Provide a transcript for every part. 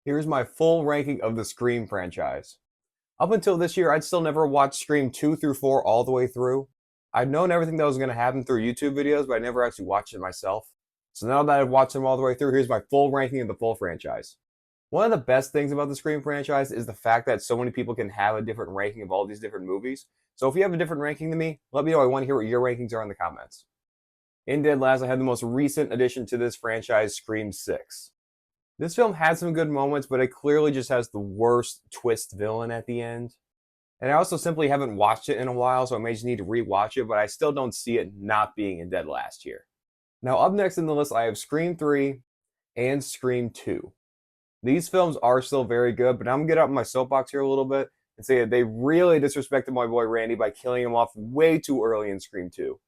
Here's my full ranking of the Scream franchise. Up until this year, I'd still never watched Scream 2 through 4 all the way through. I'd known everything that was going to happen through YouTube videos, but I never actually watched it myself. So now that I've watched them all the way through, here's my full ranking of the full franchise. One of the best things about the Scream franchise is the fact that so many people can have a different ranking of all these different movies. So if you have a different ranking than me, let me know. I want to hear what your rankings are in the comments. In dead last, I have the most recent addition to this franchise, Scream 6. This film had some good moments, but it clearly just has the worst twist villain at the end. And I also simply haven't watched it in a while, so I may just need to rewatch it, but I still don't see it not being in dead last here. Now, up next in the list, I have Scream 3 and Scream 2. These films are still very good, but I'm going to get up in my soapbox here a little bit and say that they really disrespected my boy Randy by killing him off way too early in Scream 2.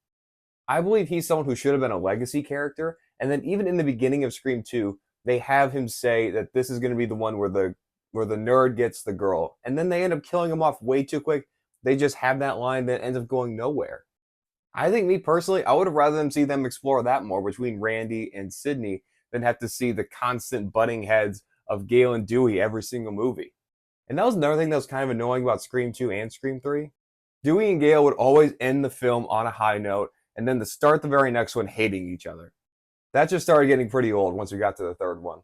I believe he's someone who should have been a legacy character, and then even in the beginning of Scream 2, they have him say that this is going to be the one where the nerd gets the girl, and then they end up killing him off way too quick. They just have that line that ends up going nowhere. I think, me personally, I would have rather them see them explore that more between Randy and Sydney than have to see the constant butting heads of Gale and Dewey every single movie. And that was another thing that was kind of annoying about Scream 2 and Scream 3. Dewey and Gale would always end the film on a high note, and then to start the very next one hating each other. That just started getting pretty old once we got to the third one.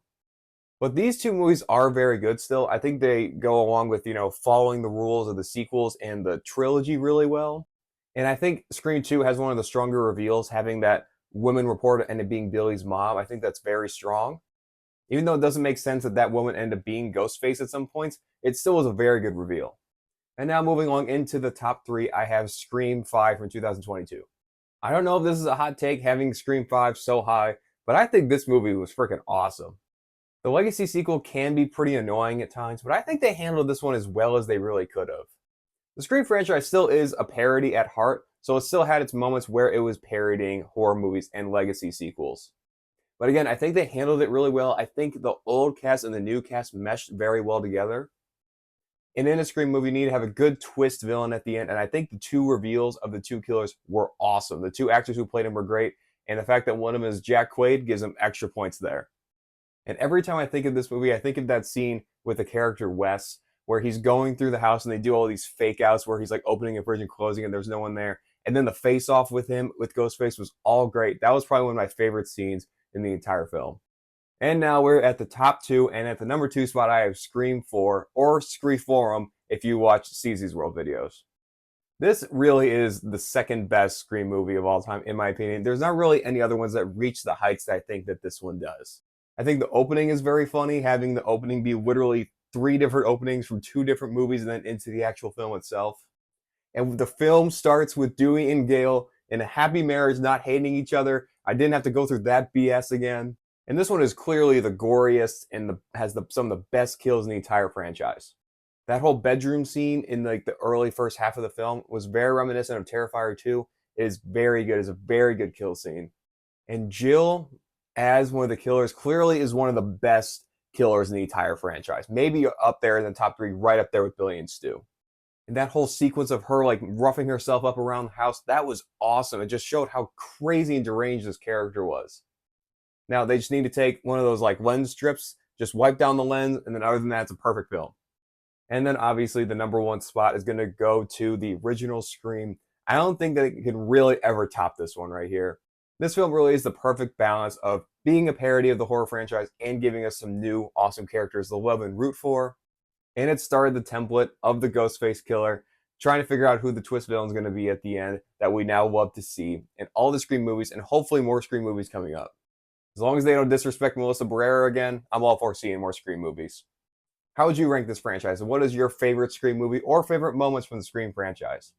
But these two movies are very good still. I think they go along with, following the rules of the sequels and the trilogy really well. And I think Scream 2 has one of the stronger reveals, having that woman reporter end up being Billy's mom. I think that's very strong. Even though it doesn't make sense that that woman ended up being Ghostface at some points, it still was a very good reveal. And now moving along into the top three, I have Scream 5 from 2022. I don't know if this is a hot take having Scream 5 so high, but I think this movie was freaking awesome. The Legacy sequel can be pretty annoying at times, but I think they handled this one as well as they really could have. The Scream franchise still is a parody at heart, so it still had its moments where it was parodying horror movies and Legacy sequels. But again, I think they handled it really well. I think the old cast and the new cast meshed very well together. And in a Scream movie, you need to have a good twist villain at the end, and I think the two reveals of the two killers were awesome. The two actors who played them were great, and the fact that one of them is Jack Quaid gives them extra points there. And every time I think of this movie, I think of that scene with the character Wes, where he's going through the house and they do all these fake outs where he's like opening a fridge and closing and there's no one there. And then the face off with him, with Ghostface, was all great. That was probably one of my favorite scenes in the entire film. And now we're at the top two, and at the number 2 spot, I have Scream 4, or Screeforum if you watch CZ's World videos. This really is the second best Scream movie of all time, in my opinion. There's not really any other ones that reach the heights that I think that this one does. I think the opening is very funny, having the opening be literally 3 different openings from 2 different movies and then into the actual film itself. And the film starts with Dewey and Gale in a happy marriage, not hating each other. I didn't have to go through that BS again. And this one is clearly the goriest and has some of the best kills in the entire franchise. That whole bedroom scene in the early first half of the film was very reminiscent of Terrifier 2. It is very good. It's a very good kill scene. And Jill, as one of the killers, clearly is one of the best killers in the entire franchise. Maybe up there in the top 3, right up there with Billy and Stu. And that whole sequence of her roughing herself up around the house, that was awesome. It just showed how crazy and deranged this character was. Now they just need to take one of those lens strips, just wipe down the lens, and then other than that, it's a perfect film. And then obviously the number 1 spot is going to go to the original Scream. I don't think that it can really ever top this one right here. This film really is the perfect balance of being a parody of the horror franchise and giving us some new awesome characters to love and root for. And it started the template of the Ghostface killer, trying to figure out who the twist villain is going to be at the end that we now love to see in all the Scream movies, and hopefully more Scream movies coming up. As long as they don't disrespect Melissa Barrera again, I'm all for seeing more Scream movies. How would you rank this franchise, and what is your favorite Scream movie or favorite moments from the Scream franchise?